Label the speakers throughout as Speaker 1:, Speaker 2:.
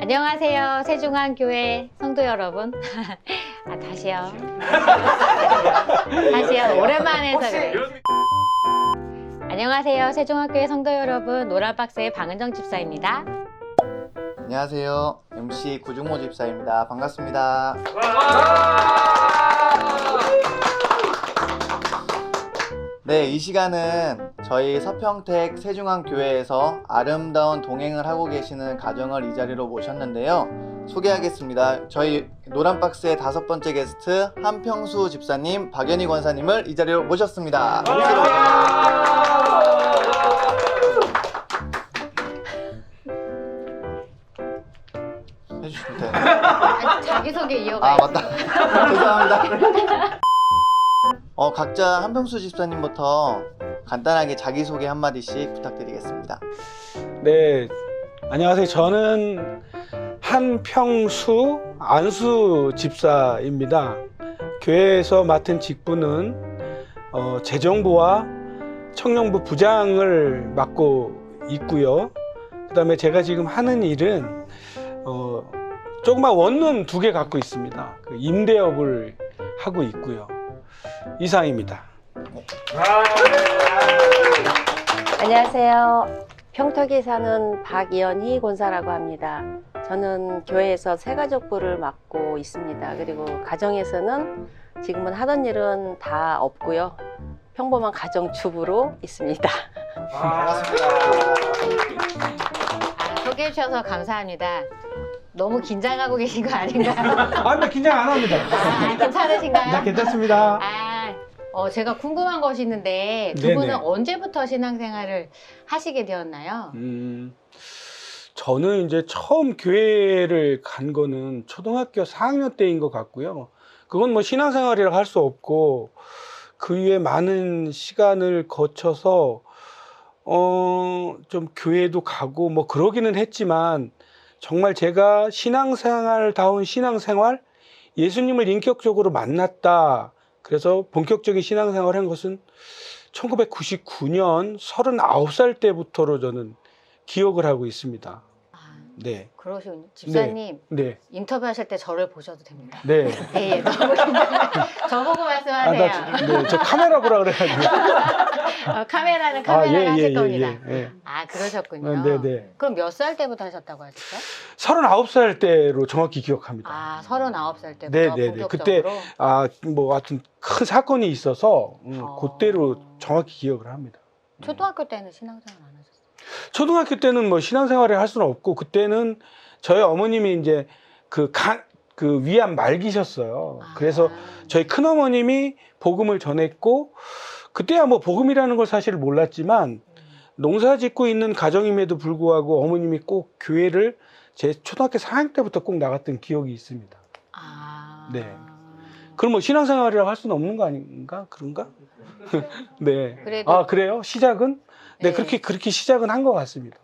Speaker 1: 안녕하세요. 세중앙교회 성도 여러분. 다시요. 다시요. 오랜만에 해서 그래. 안녕하세요. 세중앙교회 성도 여러분. 노란박스의 방은정 집사입니다.
Speaker 2: 안녕하세요. MC 구중모 집사입니다. 반갑습니다. 네, 이 시간은 저희 서평택 세중앙교회에서 아름다운 동행을 하고 계시는 가정을 이 자리로 모셨는데요. 소개하겠습니다. 저희 노란박스의 5번째 게스트 한평수 집사님, 박연희 권사님을 이 자리로 모셨습니다. 해주시면 돼요.
Speaker 1: 자기소개 이어가요.
Speaker 2: 맞다. 죄송합니다. 각자 한평수 집사님부터 간단하게 자기소개 한마디씩 부탁드리겠습니다.
Speaker 3: 네, 안녕하세요. 저는 한평수 안수 집사입니다. 교회에서 맡은 직분은 재정부와 청년부 부장을 맡고 있고요. 그 다음에 제가 지금 하는 일은 조그만 원룸 2개 갖고 있습니다. 그 임대업을 하고 있고요. 이상입니다.
Speaker 4: 안녕하세요. 평택에 사는 박연희 권사라고 합니다. 저는 교회에서 새가족부를 맡고 있습니다. 그리고 가정에서는 지금은 하던 일은 다 없고요. 평범한 가정주부로 있습니다.
Speaker 2: 반갑습니다.
Speaker 1: 소개해 주셔서 감사합니다. 너무 긴장하고 계신 거 아닌가요?
Speaker 3: 네, 긴장 안 합니다.
Speaker 1: 괜찮으신가요?
Speaker 3: 네, 괜찮습니다.
Speaker 1: 제가 궁금한 것이 있는데 두
Speaker 3: 네네.
Speaker 1: 분은 언제부터 신앙생활을 하시게 되었나요?
Speaker 3: 저는 이제 처음 교회를 간 거는 초등학교 4학년 때인 것 같고요. 그건 뭐 신앙생활이라 할 수 없고 그 이후에 많은 시간을 거쳐서 좀 교회도 가고 뭐 그러기는 했지만 정말 제가 신앙생활다운 신앙생활, 예수님을 인격적으로 만났다. 그래서 본격적인 신앙생활을 한 것은 1999년 39살 때부터로 저는 기억을 하고 있습니다. 네.
Speaker 1: 그러시군요. 집사님
Speaker 3: 네.
Speaker 1: 인터뷰하실 때 저를 보셔도 됩니다.
Speaker 3: 네.
Speaker 1: 네, 너무 저보고 말씀하세요.
Speaker 3: 저 카메라 보라 그래가지고.
Speaker 1: 카메라는 카메라를 하실 겁니다.
Speaker 3: 예.
Speaker 1: 그러셨군요.
Speaker 3: 네네.
Speaker 1: 그럼 몇 살 때부터 하셨다고 하셨죠?
Speaker 3: 39살 때로 정확히 기억합니다.
Speaker 1: 39살 때부터
Speaker 3: 네네네. 그때
Speaker 1: 본격적으로?
Speaker 3: 뭐 하여튼 큰 사건이 있어서
Speaker 1: 어.
Speaker 3: 그때로 정확히 기억을 합니다.
Speaker 1: 초등학교 때는 신앙생활 안 하셨어요?
Speaker 3: 초등학교 때는 뭐 신앙생활을 할 수는 없고 그때는 저희 어머님이 이제 그 위암 말기셨어요. 그래서 저희 큰어머님이 복음을 전했고 그때야 뭐 복음이라는 걸 사실 몰랐지만 농사 짓고 있는 가정임에도 불구하고 어머님이 꼭 교회를 제 초등학교 4학년 때부터 꼭 나갔던 기억이 있습니다. 네. 그럼 뭐 신앙생활이라고 할 수는 없는 거 아닌가? 그런가? 네.
Speaker 1: 그래도
Speaker 3: 그래요? 시작은? 네,
Speaker 1: 네.
Speaker 3: 그렇게 시작은 한 것 같습니다.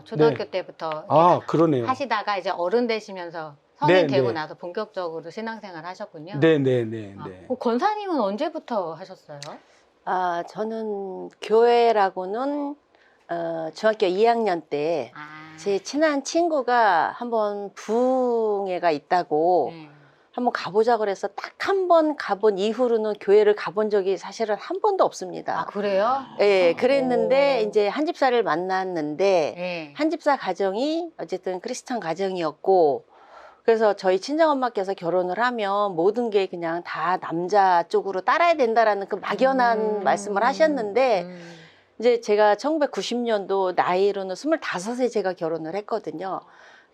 Speaker 1: 초등학교
Speaker 3: 네.
Speaker 1: 때부터
Speaker 3: 그러네요.
Speaker 1: 하시다가 이제 어른 되시면서 성인
Speaker 3: 네,
Speaker 1: 되고
Speaker 3: 네.
Speaker 1: 나서 본격적으로 신앙생활 하셨군요.
Speaker 3: 네네네.
Speaker 1: 권사님은 언제부터 하셨어요?
Speaker 4: 저는 교회라고는 중학교 2학년 때 제 친한 친구가 한번 부흥회가 있다고
Speaker 1: 네.
Speaker 4: 한번 가보자 그래서 딱 한 번 가본 이후로는 교회를 가본 적이 사실은 한 번도 없습니다.
Speaker 1: 그래요?
Speaker 4: 예, 그랬는데
Speaker 1: 오.
Speaker 4: 이제 한 집사를 만났는데
Speaker 1: 네.
Speaker 4: 한 집사 가정이 어쨌든 크리스찬 가정이었고 그래서 저희 친정엄마께서 결혼을 하면 모든 게 그냥 다 남자 쪽으로 따라야 된다라는 그 막연한 말씀을 하셨는데 이제 제가 1990년도 나이로는 25에 제가 결혼을 했거든요.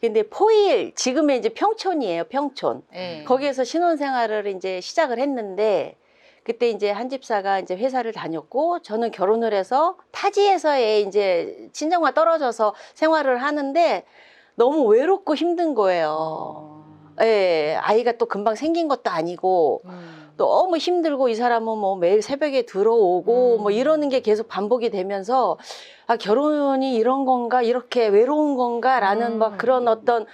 Speaker 4: 근데 포일 지금의 이제 평촌이에요, 평촌.
Speaker 1: 네.
Speaker 4: 거기에서 신혼생활을 이제 시작을 했는데 그때 이제 한 집사가 이제 회사를 다녔고 저는 결혼을 해서 타지에서의 이제 친정과 떨어져서 생활을 하는데 너무 외롭고 힘든 거예요. 예, 아이가 또 금방 생긴 것도 아니고 너무 힘들고 이 사람은 뭐 매일 새벽에 들어오고 뭐 이러는 게 계속 반복이 되면서 결혼이 이런 건가 이렇게 외로운 건가라는 막 그런 어떤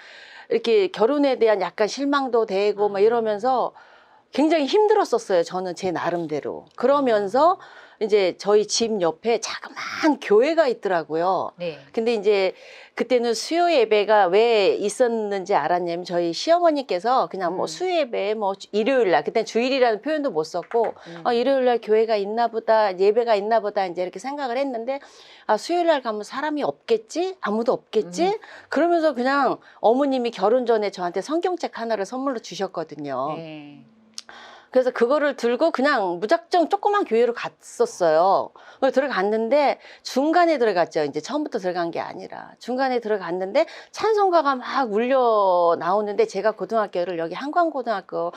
Speaker 4: 이렇게 결혼에 대한 약간 실망도 되고 막 이러면서 굉장히 힘들었었어요. 저는 제 나름대로. 그러면서 이제 저희 집 옆에 자그마한 교회가 있더라고요.
Speaker 1: 네.
Speaker 4: 근데 이제 그때는 수요 예배가 왜 있었는지 알았냐면 저희 시어머니께서 그냥 뭐 수요 예배 뭐 일요일 날 그때 주일이라는 표현도 못 썼고 일요일 날 교회가 있나 보다 예배가 있나 보다 이제 이렇게 생각을 했는데 아 수요일 날 가면 사람이 없겠지 아무도 없겠지 그러면서 그냥 어머님이 결혼 전에 저한테 성경책 하나를 선물로 주셨거든요.
Speaker 1: 네.
Speaker 4: 그래서 그거를 들고 그냥 무작정 조그만 교회로 갔었어요. 들어갔는데 중간에 들어갔죠. 이제 처음부터 들어간 게 아니라 중간에 들어갔는데 찬송가가 막 울려 나오는데 제가 고등학교를 여기 한광고등학교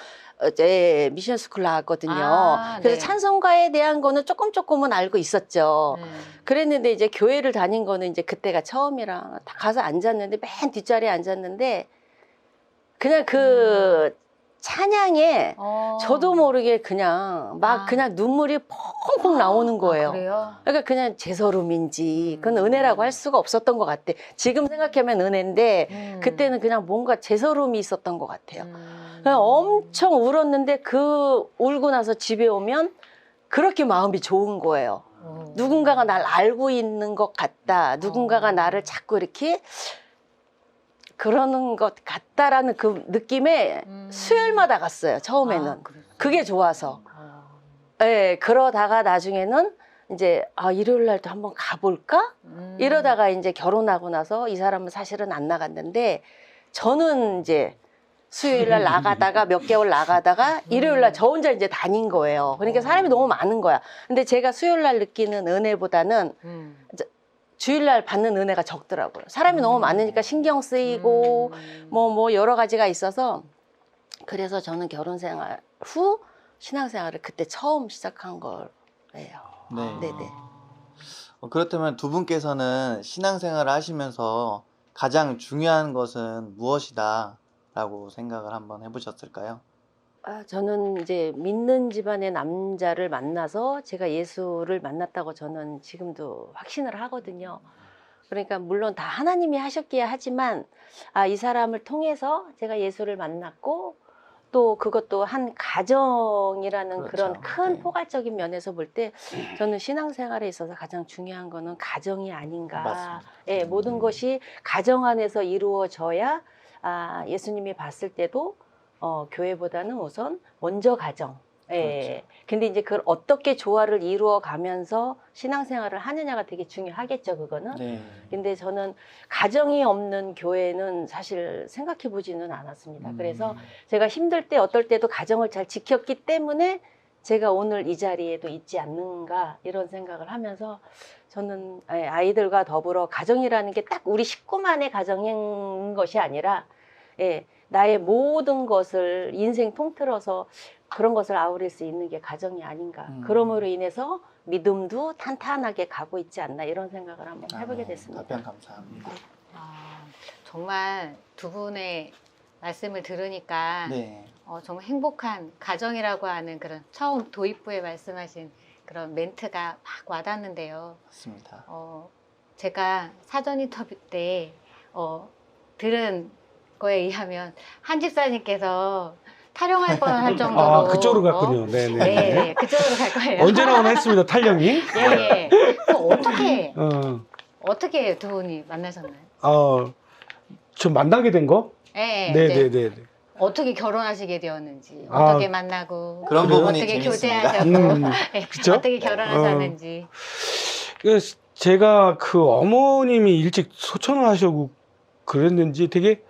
Speaker 4: 미션 스쿨 나왔거든요.
Speaker 1: 아,
Speaker 4: 그래서
Speaker 1: 네.
Speaker 4: 찬송가에 대한 거는 조금은 알고 있었죠. 그랬는데 이제 교회를 다닌 거는 이제 그때가 처음이라 다 가서 앉았는데 맨 뒷자리에 앉았는데 그냥 그 찬양에 저도 모르게 그냥 막 그냥 눈물이 펑펑 나오는 거예요.
Speaker 1: 아, 그래요?
Speaker 4: 그러니까 그냥 제서름인지 그건 은혜라고 할 수가 없었던 것 같아. 지금 생각하면 은혜인데 그때는 그냥 뭔가 제서름이 있었던 것 같아요. 그냥 엄청 울었는데 그 울고 나서 집에 오면 그렇게 마음이 좋은 거예요. 누군가가 날 알고 있는 것 같다. 누군가가 나를 자꾸 이렇게 그러는 것 같다라는 그 느낌에 수요일마다 갔어요. 처음에는.
Speaker 1: 아, 그랬어요?
Speaker 4: 그게 좋아서. 예, 그러다가 나중에는 이제 일요일 날도 한번 가볼까? 이러다가 이제 결혼하고 나서 이 사람은 사실은 안 나갔는데 저는 이제 수요일 날 나가다가 몇 개월 나가다가 일요일 날 저 혼자 이제 다닌 거예요. 그러니까 사람이 너무 많은 거야. 근데 제가 수요일 날 느끼는 은혜보다는 주일날 받는 은혜가 적더라고요. 사람이 너무 많으니까 신경 쓰이고 뭐 여러 가지가 있어서 그래서 저는 결혼 생활 후 신앙생활을 그때 처음 시작한 거예요.
Speaker 2: 네.
Speaker 4: 네네.
Speaker 2: 그렇다면 두 분께서는 신앙생활을 하시면서 가장 중요한 것은 무엇이다 라고 생각을 한번 해보셨을까요?
Speaker 4: 저는 이제 믿는 집안의 남자를 만나서 제가 예수를 만났다고 저는 지금도 확신을 하거든요. 그러니까 물론 다 하나님이 하셨기야 하지만 이 사람을 통해서 제가 예수를 만났고 또 그것도 한 가정이라는
Speaker 2: 그렇죠.
Speaker 4: 그런 큰
Speaker 2: 네.
Speaker 4: 포괄적인 면에서 볼 때 저는 신앙생활에 있어서 가장 중요한 거는 가정이 아닌가.
Speaker 2: 맞습니다.
Speaker 4: 예, 모든 것이 가정 안에서 이루어져야 예수님이 봤을 때도 교회보다는 우선 먼저 가정. 예. 근데 이제 그걸 어떻게 조화를 이루어 가면서 신앙생활을 하느냐가 되게 중요하겠죠, 그거는.
Speaker 2: 네.
Speaker 4: 근데 저는 가정이 없는 교회는 사실 생각해 보지는 않았습니다. 그래서 제가 힘들 때 어떨 때도 가정을 잘 지켰기 때문에 제가 오늘 이 자리에도 있지 않는가 이런 생각을 하면서 저는 아이들과 더불어 가정이라는 게 딱 우리 식구만의 가정인 것이 아니라 나의 모든 것을 인생 통틀어서 그런 것을 아우를 수 있는 게 가정이 아닌가. 그러므로 인해서 믿음도 탄탄하게 가고 있지 않나 이런 생각을 한번 해보게 됐습니다.
Speaker 2: 답변 감사합니다.
Speaker 1: 정말 두 분의 말씀을 들으니까
Speaker 2: 네.
Speaker 1: 정말 행복한 가정이라고 하는 그런 처음 도입부에 말씀하신 그런 멘트가 막 와닿는데요.
Speaker 2: 맞습니다.
Speaker 1: 제가 사전 인터뷰 때 들은 거에 의하면 한 집사님께서 탈영할 뻔할 정도로
Speaker 3: 그쪽으로 갔군요. 네네.
Speaker 1: 네, 그쪽으로 갈 거예요.
Speaker 3: 언제 나오나 했습니다. 탈령이.
Speaker 1: 예. 어떻게 두 분이 만나셨나요?
Speaker 3: 저 만나게 된 거?
Speaker 1: 네.
Speaker 3: 네네네.
Speaker 1: 어떻게 결혼하시게 되었는지,
Speaker 3: 아,
Speaker 1: 어떻게 만나고,
Speaker 2: 그런 부분이
Speaker 1: 어떻게
Speaker 2: 재밌습니다.
Speaker 1: 교제하셨고,
Speaker 3: 그쵸?
Speaker 1: 어떻게 결혼하셨는지.
Speaker 3: 그래서 제가 그 어머님이 일찍 소천을 하시고 그랬는지 되게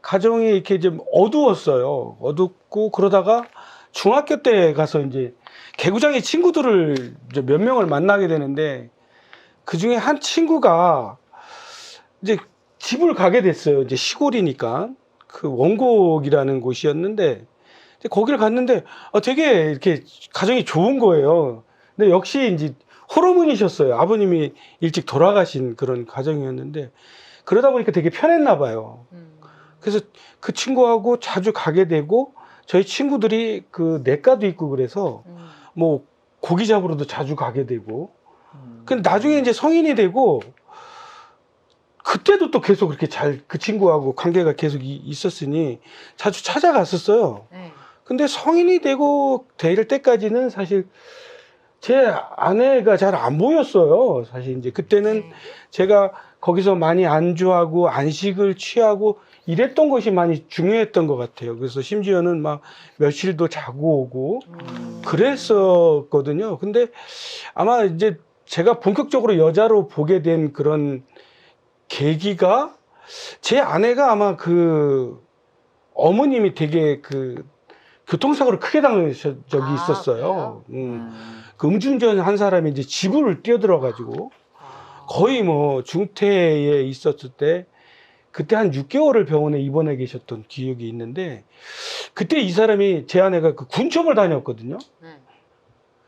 Speaker 3: 가정이 이렇게 좀 어두웠어요. 어둡고 그러다가 중학교 때 가서 이제 개구장의 친구들을 이제 몇 명을 만나게 되는데 그 중에 한 친구가 이제 집을 가게 됐어요. 이제 시골이니까 그 원곡이라는 곳이었는데 이제 거기를 갔는데 되게 이렇게 가정이 좋은 거예요. 근데 역시 이제 호러문이셨어요. 아버님이 일찍 돌아가신 그런 가정이었는데 그러다 보니까 되게 편했나 봐요. 그래서 그 친구하고 자주 가게 되고 저희 친구들이 그 내과도 있고 그래서 뭐 고기 잡으러도 자주 가게 되고 근데 나중에 이제 성인이 되고 그때도 또 계속 그렇게 그 친구하고 관계가 계속 있었으니 자주 찾아갔었어요.
Speaker 1: 네.
Speaker 3: 근데 성인이 되고 될 때까지는 사실 제 아내가 잘 안 보였어요. 사실 이제 그때는
Speaker 1: 네.
Speaker 3: 제가 거기서 많이 안주하고 안식을 취하고 이랬던 것이 많이 중요했던 것 같아요. 그래서 심지어는 막 며칠도 자고 오고 그랬었거든요. 근데 아마 이제 제가 본격적으로 여자로 보게 된 그런 계기가 제 아내가 아마 그 어머님이 되게 그 교통사고를 크게 당하신 적이
Speaker 1: 아,
Speaker 3: 있었어요.
Speaker 1: 그래요?
Speaker 3: 그 음주운전 한 사람이 이제 집을 뛰어들어가지고 거의 뭐 중태에 있었을 때 그때 한 6개월을 병원에 입원해 계셨던 기억이 있는데 그때 이 사람이 제 아내가 그 군청을 다녔거든요.
Speaker 1: 네.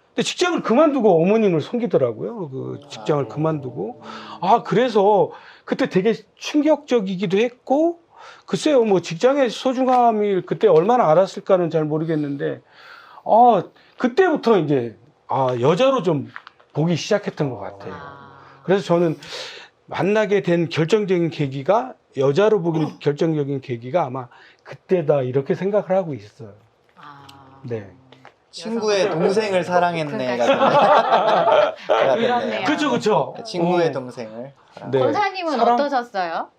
Speaker 3: 근데 직장을 그만두고 어머님을 섬기더라고요. 그 직장을 그만두고. 아, 그래서 그때 되게 충격적이기도 했고 글쎄요, 뭐 직장의 소중함이 그때 얼마나 알았을까는 잘 모르겠는데 그때부터 이제 여자로 좀 보기 시작했던 것 같아요. 그래서 저는 만나게 된 결정적인 계기가 여자로 보기 결정적인 계기가 아마 그때다 이렇게 생각을 하고 있어요. 네.
Speaker 2: 친구의 동생을 사랑했네.
Speaker 1: 그렇네요.
Speaker 3: 그렇죠.
Speaker 2: 친구의 동생을.
Speaker 3: 네.
Speaker 1: 권사님은
Speaker 3: 사랑?
Speaker 1: 어떠셨어요?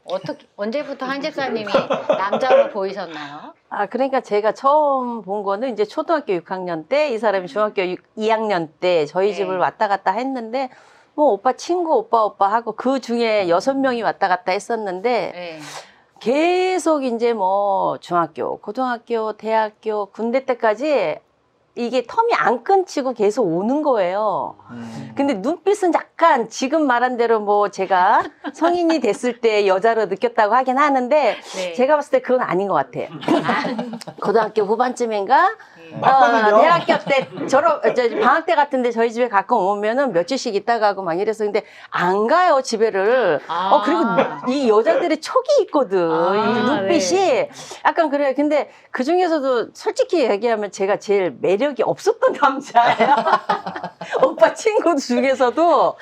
Speaker 1: 언제부터 한 집사님이 남자로 보이셨나요?
Speaker 4: 그러니까 제가 처음 본 거는 이제 초등학교 6학년 때, 이 사람이 중학교 2학년 때 저희
Speaker 1: 네.
Speaker 4: 집을 왔다 갔다 했는데, 뭐 오빠 친구 오빠 하고 그 중에 6명이 왔다 갔다 했었는데,
Speaker 1: 네.
Speaker 4: 계속 이제 뭐 중학교, 고등학교, 대학교, 군대 때까지 이게 텀이 안 끊치고 계속 오는 거예요. 근데 눈빛은 약간 지금 말한 대로 뭐 제가 성인이 됐을 때 여자로 느꼈다고 하긴 하는데
Speaker 1: 네.
Speaker 4: 제가 봤을 때 그건 아닌 것 같아요. 고등학교 후반쯤인가?
Speaker 3: 맞거든요.
Speaker 4: 대학교 때 방학 때 같은데 저희 집에 가끔 오면은 며칠씩 있다 가고 막 이래서 근데 안 가요 집에를. 그리고 이 여자들의 촉이 있거든. 이 눈빛이 약간 그래요. 근데 그 중에서도 솔직히 얘기하면 제가 제일 매력이 없었던 남자예요. 오빠 친구 중에서도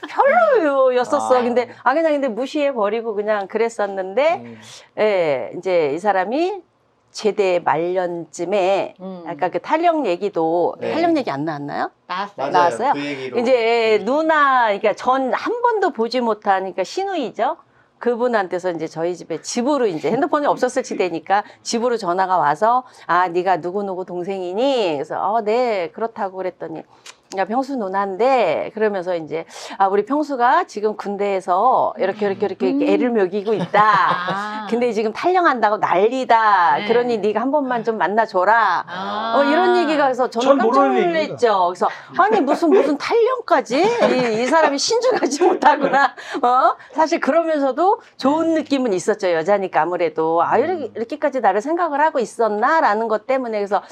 Speaker 4: 별로였었어. 근데 근데 무시해 버리고 그냥 그랬었는데, 예, 이제 이 사람이 제대 말년쯤에 약간 그 탄력 얘기도
Speaker 2: 네.
Speaker 4: 탄력 얘기 안 나왔나요?
Speaker 1: 나왔어요.
Speaker 4: 나왔어요?
Speaker 2: 그 얘기로.
Speaker 4: 이제 누나, 그러니까 전 한 번도 보지 못한, 그러니까 시누이죠. 그분한테서 이제 저희 집에 집으로 이제 핸드폰이 없었을 시대니까 집으로 전화가 와서 네가 누구누구 동생이니? 그래서 네 그렇다고 그랬더니 야 평수 누나인데 그러면서 이제 우리 평수가 지금 군대에서 이렇게 애를 먹이고 있다. 근데 지금 탈영한다고 난리다.
Speaker 1: 네.
Speaker 4: 그러니 네가 한 번만 좀 만나줘라. 이런 얘기가 그래서 저는
Speaker 3: 전
Speaker 4: 깜짝
Speaker 3: 모르는
Speaker 4: 놀랐죠. 그래서 아니 무슨 탈영까지 이 사람이 신중하지 못하구나. 사실 그러면서도 좋은 느낌은 있었죠. 여자니까 아무래도 이렇게까지 나를 생각을 하고 있었나라는 것 때문에 그래서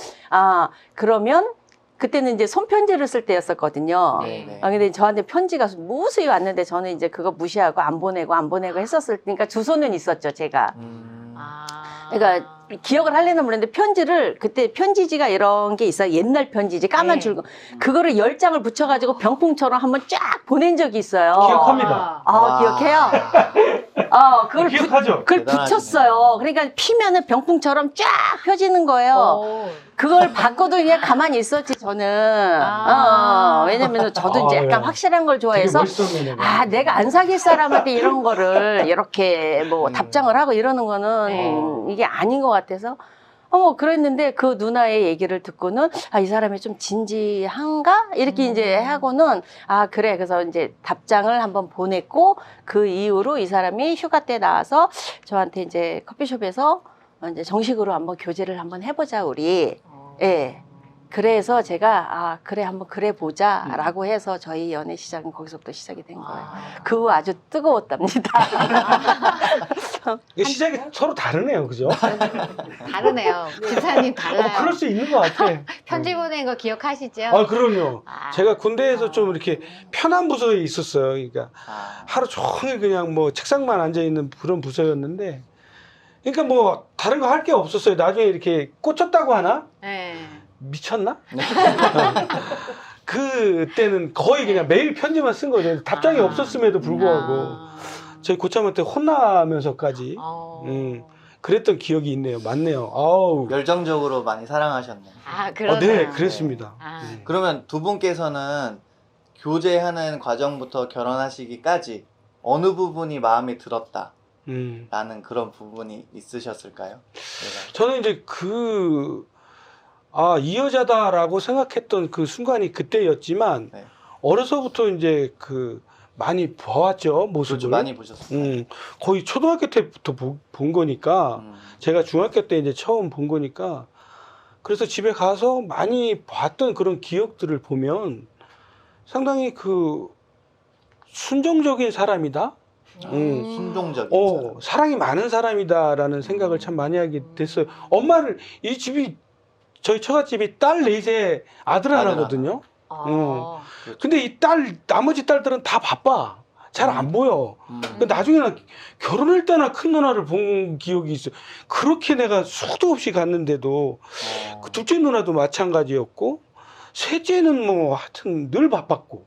Speaker 4: 그러면 그때는 이제 손편지를 쓸 때였었거든요.
Speaker 1: 네.
Speaker 4: 근데 저한테 편지가 무수히 왔는데 저는 이제 그거 무시하고 안 보내고 했었을 테니까 주소는 있었죠, 제가. 그러니까 기억을 하려나 모르겠는데 편지를 그때 편지지가 이런 게 있어요. 옛날 편지지 까만
Speaker 1: 네.
Speaker 4: 줄거 그거를 10장을 붙여가지고 병풍처럼 한번 쫙 보낸 적이 있어요.
Speaker 3: 기억합니다.
Speaker 4: 기억해요? 그걸
Speaker 3: 기억하죠?
Speaker 4: 그걸 붙였어요. 그러니까 피면은 병풍처럼 쫙 펴지는 거예요. 그걸 받고도 그냥 가만히 있었지 저는. 왜냐면 저도 이제 약간 확실한 걸 좋아해서 내가 안 사귈 사람한테 이런 거를 이렇게 뭐 답장을 하고 이러는 거는 이게 아닌 것 같아서 그랬는데 그 누나의 얘기를 듣고는 이 사람이 좀 진지한가? 이렇게 이제 하고는 그래. 그래서 이제 답장을 한번 보냈고 그 이후로 이 사람이 휴가 때 나와서 저한테 이제 커피숍에서 이제 정식으로 한번 교제를 한번 해보자 우리. 예. 그래서 제가 그래 한번 그래 보자라고 해서 저희 연애 시작은 거기서부터 시작이 된 거예요. 그 후 아주 뜨거웠답니다.
Speaker 3: 시작이 서로 다르네요, 그죠?
Speaker 1: 다르네요. 집사님 달라요.
Speaker 3: 그럴 수 있는 것 같아.
Speaker 1: 편지 보낸 거 기억하시죠?
Speaker 3: 그럼요. 제가 군대에서 좀 이렇게 편한 부서에 있었어요. 그러니까 하루 종일 그냥 뭐 책상만 앉아 있는 그런 부서였는데, 그러니까 뭐 다른 거 할 게 없었어요. 나중에 이렇게 꽂혔다고 하나?
Speaker 1: 네.
Speaker 3: 미쳤나? 그때는 거의 그냥 매일 편지만 쓴 거죠. 답장이 없었음에도 불구하고 저희 고참한테 혼나면서까지 그랬던 기억이 있네요. 맞네요. 아우.
Speaker 2: 열정적으로 많이 사랑하셨네요.
Speaker 1: 아, 그러네요.
Speaker 3: 네, 그랬습니다.
Speaker 1: 아.
Speaker 2: 그러면 두 분께서는 교제하는 과정부터 결혼하시기까지 어느 부분이 마음에 들었다 라는 그런 부분이 있으셨을까요? 내가.
Speaker 3: 저는 이제 이 여자다라고 생각했던 그 순간이 그때였지만,
Speaker 2: 네.
Speaker 3: 어려서부터 이제 많이 봐왔죠, 모습을.
Speaker 2: 그렇죠. 많이 보셨어요.
Speaker 3: 거의 초등학교 때부터 본 거니까, 제가 중학교 때 이제 처음 본 거니까, 그래서 집에 가서 많이 봤던 그런 기억들을 보면 상당히 순종적인 사람이다?
Speaker 2: 순종적인 사람.
Speaker 3: 사랑이 많은 사람이다라는 생각을 참 많이 하게 됐어요. 이 집이, 저희 처갓집이 딸 넷에 아들 하나거든요.
Speaker 1: 어.
Speaker 2: 그렇죠.
Speaker 3: 근데 나머지 딸들은 다 바빠. 잘 안 보여. 근데 나중에는 결혼할 때나 큰 누나를 본 기억이 있어요. 그렇게 내가 수도 없이 갔는데도, 그 둘째 누나도 마찬가지였고, 셋째는 뭐 하여튼 늘 바빴고.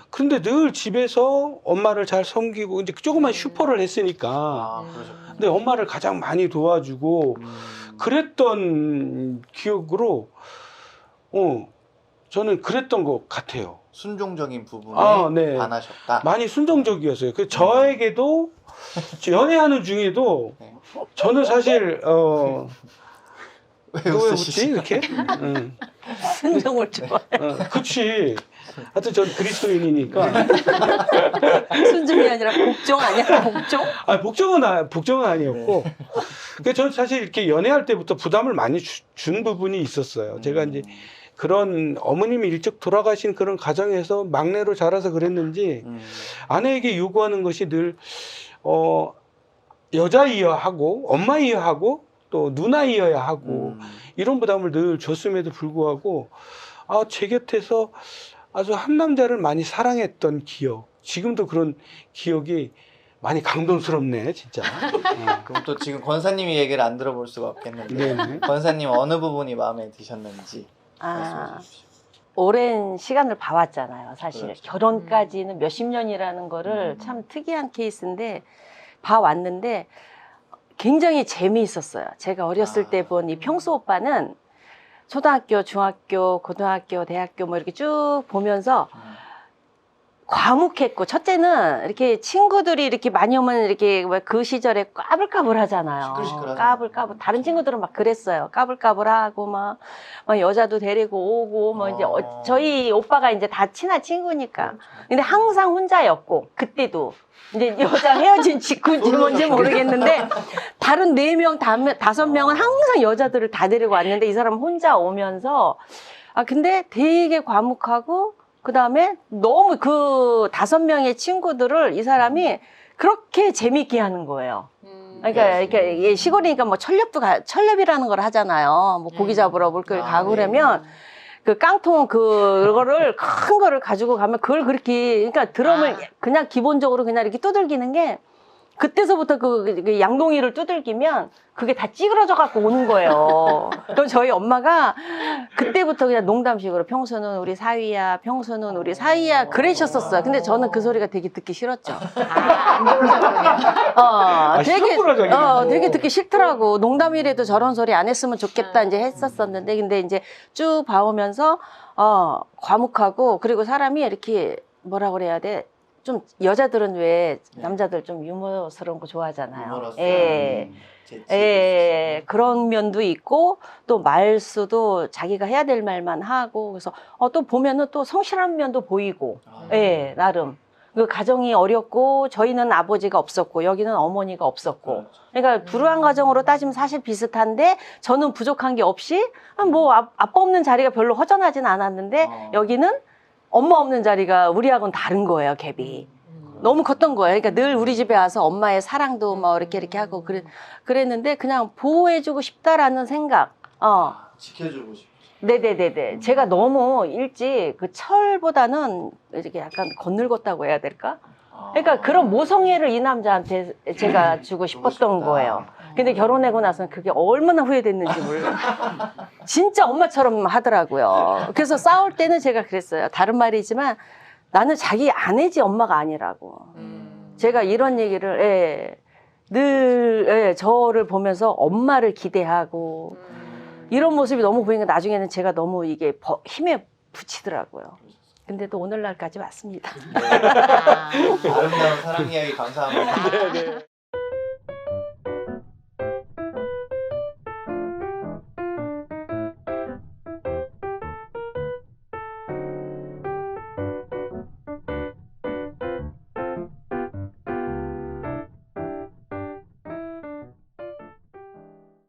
Speaker 3: 그런데 늘 집에서 엄마를 잘 섬기고, 이제 조그만 슈퍼를 했으니까.
Speaker 2: 그러셨군요.
Speaker 3: 근데 엄마를 가장 많이 도와주고, 그랬던 기억으로, 저는 그랬던 것 같아요.
Speaker 2: 순종적인 부분에
Speaker 3: 네.
Speaker 2: 반하셨다.
Speaker 3: 많이 순종적이었어요. 저에게도, 연애하는 중에도,
Speaker 2: 네.
Speaker 3: 저는 사실,
Speaker 2: 왜
Speaker 3: 너 왜 웃지?
Speaker 2: 웃으시지?
Speaker 3: 이렇게?
Speaker 4: 순종을 좋아.
Speaker 3: 그치. 하여튼 전 그리스도인이니까.
Speaker 4: 순종이 아니라 복종 아니야? 복종?
Speaker 3: 복종은 아니었고. 그러니까 저는 사실 이렇게 연애할 때부터 부담을 많이 준 부분이 있었어요. 제가 이제 그런 어머님이 일찍 돌아가신 그런 가정에서 막내로 자라서 그랬는지 아내에게 요구하는 것이 늘, 여자이어야 하고, 엄마이어야 하고, 또 누나이어야 하고, 이런 부담을 늘 줬음에도 불구하고, 제 곁에서 아주 한 남자를 많이 사랑했던 기억, 지금도 그런 기억이 많이 감동스럽네, 진짜.
Speaker 2: 그럼 또 지금 권사님이 얘기를 안 들어볼 수가 없겠는데
Speaker 3: 네네.
Speaker 2: 권사님 어느 부분이 마음에 드셨는지 말씀해 주십시오.
Speaker 4: 오랜 시간을 봐왔잖아요. 사실
Speaker 2: 그렇죠.
Speaker 4: 결혼까지는 몇십 년이라는 거를 참 특이한 케이스인데 봐왔는데 굉장히 재미있었어요. 제가 어렸을 때 본 이 평수 오빠는 초등학교, 중학교, 고등학교, 대학교 뭐 이렇게 쭉 보면서 과묵했고, 첫째는 이렇게 친구들이 이렇게 많이 오면 이렇게 그 시절에 까불까불 하잖아요.
Speaker 2: 시끌시끌하죠.
Speaker 4: 까불까불. 다른 친구들은 막 그랬어요. 까불까불하고 막 여자도 데리고 오고 뭐 이제 저희 오빠가 이제 다 친한 친구니까. 근데 항상 혼자였고, 그때도. 이제 여자 헤어진 직후인지 뭔지 모르겠는데 다른 4명, 5명은 항상 여자들을 다 데리고 왔는데 이 사람은 혼자 오면서 근데 되게 과묵하고 그 다음에 너무 그 5명의 친구들을 이 사람이 그렇게 재밌게 하는 거예요. 그러니까 이렇게 시골이니까 뭐 철렵이라는 걸 하잖아요. 뭐 고기 잡으러 물길 가고 그러면 그 깡통 그거를 큰 거를 가지고 가면 그걸 그렇게 그러니까 드럼을 그냥 기본적으로 그냥 이렇게 두들기는 게 그때서부터 그 양동이를 두들기면 그게 다 찌그러져 갖고 오는 거예요. 그럼 저희 엄마가 그때부터 그냥 농담식으로 평소는 우리 사위야, 평소는 우리 사위야 그러셨었어요. 근데 저는 그 소리가 되게 듣기 싫었죠. 되게 듣기 싫더라고. 농담이라도 저런 소리 안 했으면 좋겠다 이제 했었었는데 근데 이제 쭉 봐오면서 과묵하고 그리고 사람이 이렇게 뭐라 그래야 돼? 좀 여자들은 왜 남자들 좀 유머스러운 거 좋아하잖아요. 그런 면도 있고 또 말수도 자기가 해야 될 말만 하고 그래서 또 보면은 또 성실한 면도 보이고 나름 그 가정이 어렵고 저희는 아버지가 없었고 여기는 어머니가 없었고 그러니까 불우한 가정으로 따지면 사실 비슷한데 저는 부족한 게 없이 뭐 아빠 없는 자리가 별로 허전하진 않았는데 여기는 엄마 없는 자리가 우리하고는 다른 거예요, 갭이. 너무 컸던 거예요. 그러니까 늘 우리 집에 와서 엄마의 사랑도 뭐 이렇게 하고 그랬는데 그냥 보호해주고 싶다라는 생각.
Speaker 2: 지켜주고 싶죠.
Speaker 4: 네네네네. 제가 너무 일찍 그 철보다는 이렇게 약간 건늙었다고 해야 될까? 그러니까 그런 모성애를 이 남자한테 제가 주고 싶었던 거예요. 근데 결혼하고 나서는 그게 얼마나 후회됐는지 몰라요. 진짜 엄마처럼 하더라고요. 그래서 싸울 때는 제가 그랬어요. 다른 말이지만 나는 자기 아내지 엄마가 아니라고. 제가 이런 얘기를 늘 예, 저를 보면서 엄마를 기대하고 이런 모습이 너무 보이니까 나중에는 제가 너무 이게 힘에 부치더라고요. 근데 또 오늘날까지 왔습니다.
Speaker 1: 아.
Speaker 2: 아름다운 사랑 이야기 감사합니다.
Speaker 3: 네, 네.